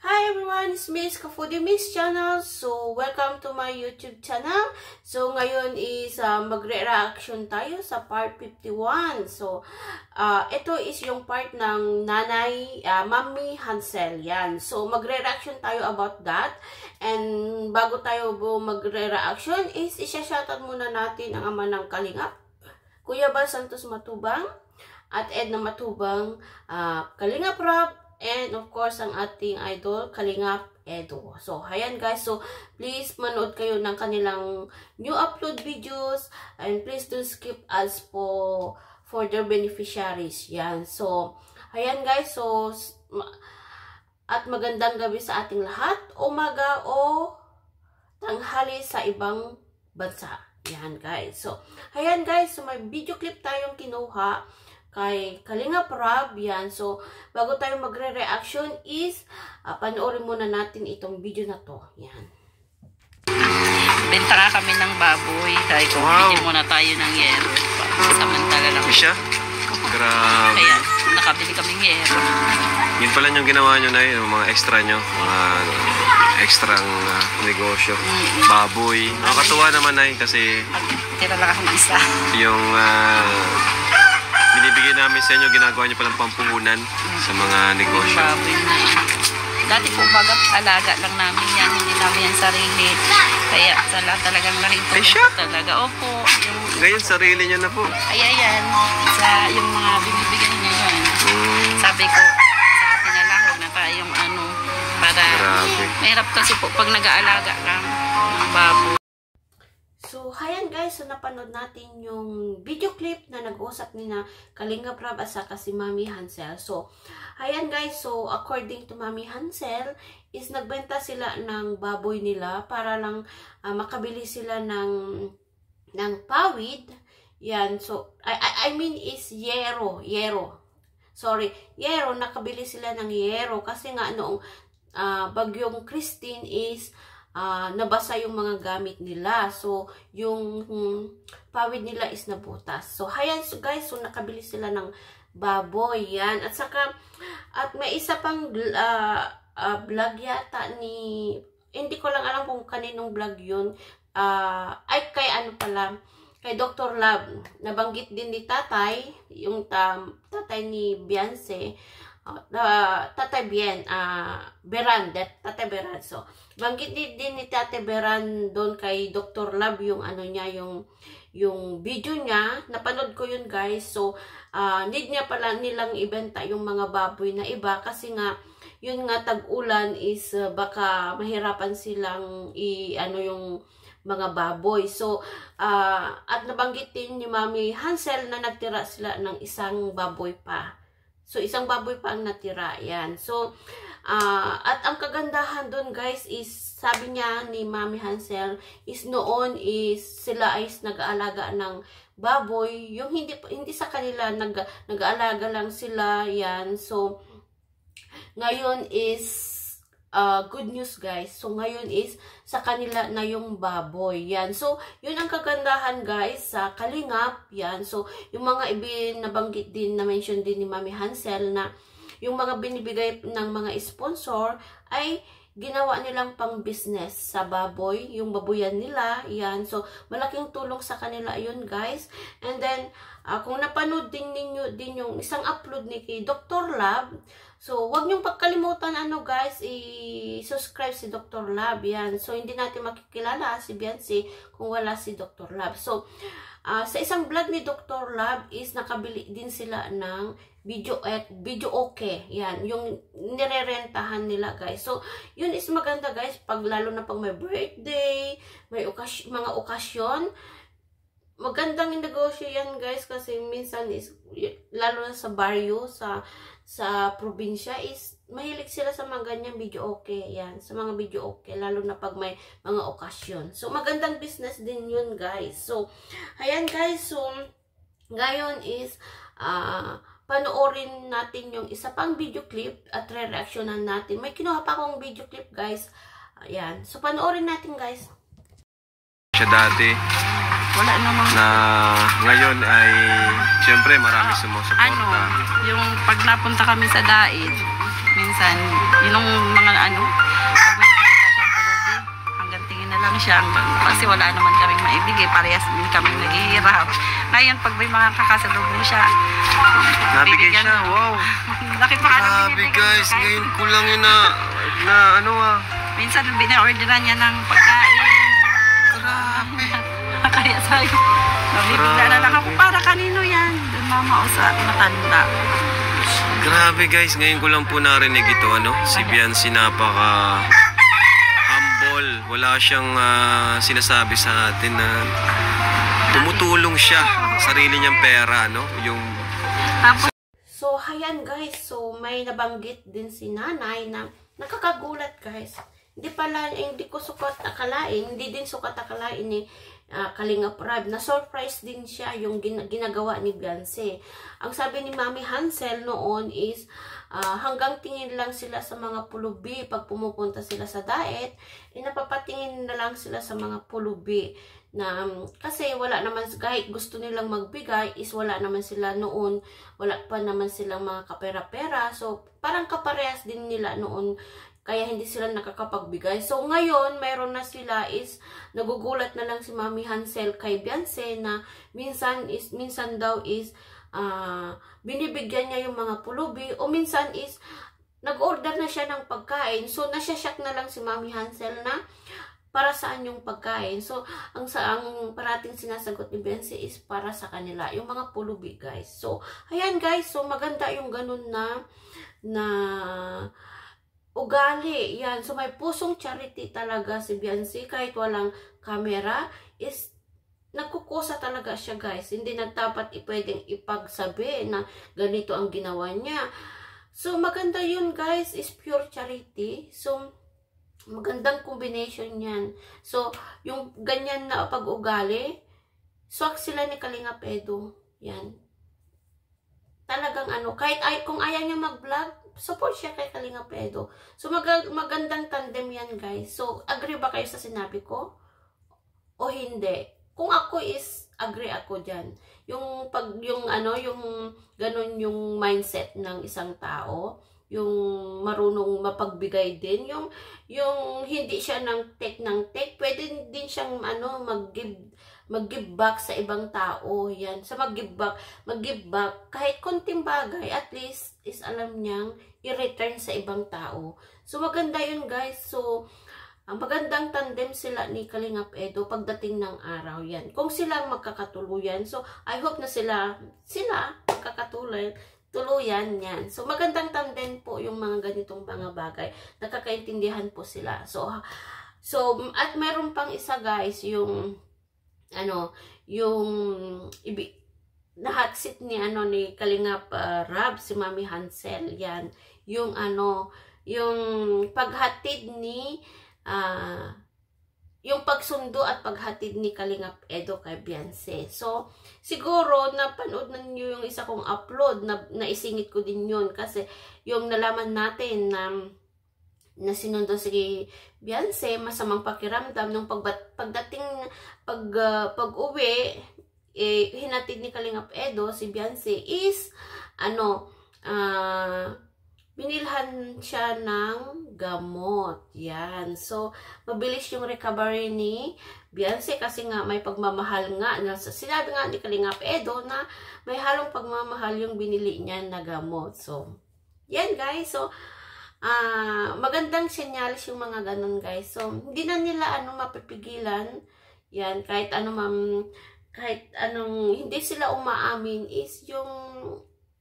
Hi everyone, it's Miss Ka-Foodie Miss channel. So, welcome to my YouTube channel. So, ngayon is magre-reaction tayo sa part 51. So, ito is yung part ng nanay, Mami Hansel. Yan. So, magre-reaction tayo about that. And bago tayo magre-reaction is isa-shoutout muna natin ang ama ng Kalingap, Kuya Bal Santos Matubang at Edna Matubang, Kalingap Rob, and of course, ang ating idol, Kalingap Edo. So, ayan guys. So, please manood kayo ng kanilang new upload videos. And please don't skip ads for their beneficiaries. Yan. So, ayan guys. So, at magandang gabi sa ating lahat. Umaga o tanghali sa ibang bansa. Yan guys. So, ayan guys. So, may video clip tayong kinuha kay Kalingap Rob. Yan. So, bago tayo magre-reaction is, panoorin muna natin itong video na to. Yan. Benta nga kami ng baboy. Sabi ko, bigyan muna tayo ng yero. Samantala lang. Siya? Grabe. Kaya, nakabili kaming yero. Yun pala yung ginawa nyo na yung mga extra nyo. Mga extrang negosyo. Baboy. Nakakatuwa naman na kasi Tira lang akong isa. yung binibigay namin sa inyo, ginagawa nyo palang pampuhunan sa mga negosyo. Baboy na. Dati po baga alaga lang namin yan. Hindi namin yan sarili. Kaya talagang laking tulong talaga. Opo. Ngayon, sarili nyo na po. Ay, ayan. Sa yung mga binibigyan niya yun. Sabi ko, sa atin na lang, huwag na tayong para mahirap kasi po pag nag-aalaga lang ng baboy. So, ayan guys, so napanood natin yung video clip na nag-uusap ni na Kalingap Rob at saka si Mami Hansel. So, ayan guys, so according to Mami Hansel, is nagbenta sila ng baboy nila para lang makabili sila ng pawid. Yan, so, I mean is yero. Sorry, yero, nakabili sila ng yero kasi nga noong bagyong Christine is nabasa yung mga gamit nila. So, yung pawid nila is nabutas. So, ayan so guys, so nakabili sila ng baboy. Yan. At saka, at may isa pang vlog yata ni, hindi ko lang alam kung kaninong vlog yun. Ay, kay ano pala, kay Dr. Love. Nabanggit din ni tatay, yung tatay ni Beyonce, Tatay Beran, Tatay Beran. So, banggit din ni Tatay Beran doon kay Dr. Love yung niya, yung video niya. Napanood ko yun guys. So, need niya pala nilang ibenta yung mga baboy na iba kasi nga, yun nga tag-ulan is baka mahirapan silang yung mga baboy. So, at nabanggit din ni Mami Hansel na nagtira sila ng isang baboy pa. So, isang baboy pa ang natira. Yan. So, at ang kagandahan doon guys is, sabi niya ni Mami Hansel, is noon is sila ay nag-aalaga ng baboy. Yung hindi sa kanila, nag-aalaga lang sila. Yan. So, ngayon is, good news guys. So, ngayon is sa kanila na yung baboy. Yan. So, yun ang kagandahan guys sa Kalingap. Yan. So, yung mga nabanggit din, na-mention din ni Mami Hansel na yung mga binibigay ng mga sponsor ay ginawa nilang pang business sa baboy. Yung baboyan nila. Yan. So, malaking tulong sa kanila yun guys. And then, kung napanood din ninyo din yung isang upload ni kay Dr. Love, so, wag niyong pagkalimutan guys, i-subscribe si Dr. Love. Yan. So, hindi natin makikilala si Beyonce kung wala si Dr. Love. So, sa isang vlog ni Dr. Love is nakabili din sila ng video okay. Yan. Yung nirerentahan nila guys. So, yun is maganda guys, lalo na pag may birthday, may mga okasyon. Magandang negosyo yan guys kasi minsan is, lalo na sa baryo, sa probinsya is mahilig sila sa mga ganyang video okay. Yan, sa mga video okay, lalo na pag may mga okasyon. So, magandang business din yun guys. So, ayan guys. So, ngayon is panoorin natin yung isa pang video clip at re-reactionan natin. May kinuha pa akong video clip guys. Ayan. So, panoorin natin guys. Siya dati. Wala namang na ngayon ay siyempre marami sumusuporta. yung pag napunta kami sa Daid, minsan, yun ang mga ano, pag may nakita siyang pulubi, hanggang tingin na lang siya, kasi wala naman kaming maibigay, parehas din kaming naghihirap. Ngayon, pag may mga kakasalubong siya, Nabigay siya, wow. Laki pa ka Grabe guys, ngayon ko lang yun na ano minsan, bina-orderan niya ng pagkain. Grabe. Kaya sa'yo, nabibigla na lang ako, para kanino yan? Doon mama o sa matanda. Grabe guys, ngayon ko lang po narinig ito, si Biancy napaka humble. Wala siyang sinasabi sa atin na tumutulong siya, sarili niyang pera, yung... So, ayan guys, so may nabanggit din si nanay na nakakagulat guys. Hindi ko sukat akalain, hindi din sukat akalain ni Kalinga Prab. Na-surprise din siya yung ginagawa ni Biancy. Ang sabi ni Mami Hansel noon is, hanggang tingin lang sila sa mga pulubi. Pag pumupunta sila sa diet, napapatingin na lang sila sa mga pulubi. Kasi wala naman, kahit gusto nilang magbigay, is wala naman sila noon. Wala pa naman silang mga kapera-pera. So, parang kaparehas din nila noon. Kaya hindi sila nakakapagbigay. So, ngayon, mayroon na sila is, nagugulat na lang si Mami Hansel kay Biancy na minsan daw is, binibigyan niya yung mga pulubi, o minsan is, nag-order na siya ng pagkain. So, nasyasyak na lang si Mami Hansel na, para saan yung pagkain. So, ang parating sinasagot ni Biancy is para sa kanila, yung mga pulubi, guys. So, ayan guys, so maganda yung ganun na ugali. Yan. So, may pusong charity talaga si Biancy. Kahit walang camera, is nagkukusa talaga siya, guys. Hindi na dapat pwedeng ipagsabi na ganito ang ginawa niya. So, maganda yun, guys. Is pure charity. So, magandang combination yan. So, yung ganyan na pag-ugali, swak sila ni Kalinga Edo. Yan. Talagang kahit kung ayaw niya mag-vlog, support siya kay Kalinga Edo. So, magandang tandem yan, guys. So, agree ba kayo sa sinabi ko? O hindi? Kung ako is, agree ako dyan. Yung ganun yung mindset ng isang tao, yung marunong mapagbigay din, yung hindi siya ng take, pwede din siyang mag-give back sa ibang tao. Yan. Sa mag-give back, kahit konting bagay, at least is alam niyang i-return sa ibang tao. So, maganda yun, guys. So, ang magandang tandem sila ni Kalinga Edo pagdating ng araw. Yan. Kung sila magkakatuluyan, so, I hope na sila magkakatuluyan yan. So, magandang tandem po yung mga ganitong mga bagay. Nakakaintindihan po sila. So, at meron pang isa, guys, yung nahatsit ni Kalinga Rab, si Mami Hansel. Yan. Yung paghatid ni yung pagsundo at paghatid ni Kalinga Edo kay Biancy. So, siguro napanood na niyo yung isa kong upload na naisingit ko din yun kasi yung nalaman natin na sinundo si Biancy, masamang pakiramdam nung pag-uwi, hinatid ni Kalinga Edo si Biancy is binilhan siya ng gamot. Yan. So, mabilis yung recovery ni Biancy kasi nga may pagmamahal nga. Sinabi nga ni Kalinga Edo na may halong pagmamahal yung binili niya na gamot. So, yan guys. So, magandang senyalis yung mga ganun guys. So, hindi na nila mapipigilan. Yan. Kahit hindi sila umaamin is yung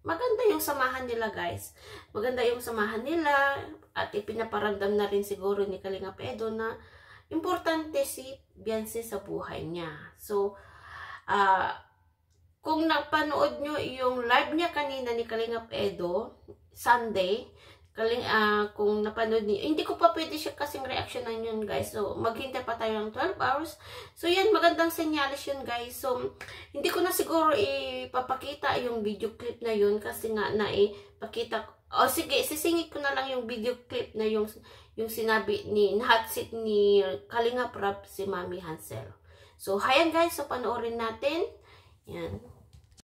maganda yung samahan nila guys. Maganda yung samahan nila at ipinaparamdam na rin siguro ni Kalinga Edo na importante si Biancy sa buhay niya. So, kung napanood nyo yung live niya kanina ni Kalinga Edo, Sunday, kung napanood niyo, hindi ko pa pwede siya kasing reactionan yun guys. So, maghintay pa tayo ng 12 hours. So, yan, magandang senyalis yun guys. So, hindi ko na siguro ipapakita yung video clip na yun kasi nga naipakita. O sige, sisingit ko na lang yung video clip na yung sinabi nahatsit ni Kalinga Prab si Mami Hansel. So, hayan guys, so panoorin natin. Yan.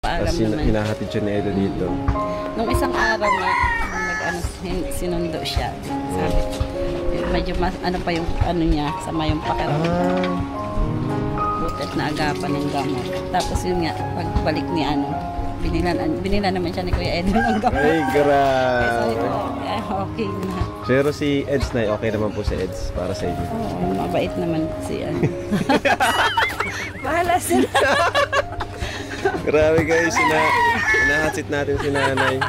Kasi hinahatid siya ni Edo dito. Nung isang araw nga, sinundo siya. Sabi ko, medyo ano pa yung ano niya, sama yung pakiramdam. Butit na agapan ng gamot. Tapos yun nga, pagbalik ni binila naman siya ni Kuya Edwin ng gamot. Ay, grabe. Okay na. Pero si Eds na, okay naman po si Eds para sa inyo. Oo, mabait naman si Bahala sila. Grabe guys, hinahatsit natin si nanay.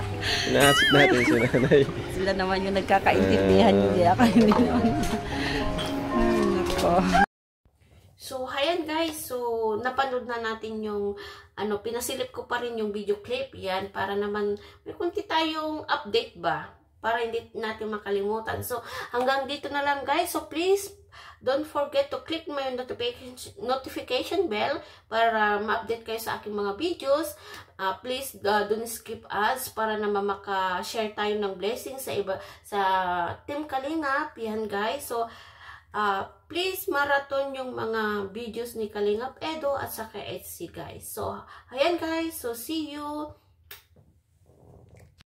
Hinahatsit natin si nanay. Sila naman yung nagkakaintindihan, hindi ako, hindi naman. Ay, nako. So, ayan guys. So, napanood na natin yung, pinasilip ko pa rin yung video clip. Yan, para naman, may kunti tayong update ba? Para hindi natin makalimutan. So, hanggang dito na lang guys. So, please, don't forget to click my notification bell para ma-update kayo sa aking mga videos. Please, don't skip ads para naman maka-share tayo ng blessings sa Team Kalingap. Yan guys. So, please marathon yung mga videos ni Kalingap Edo at saka HC guys. So, ayan guys. So, see you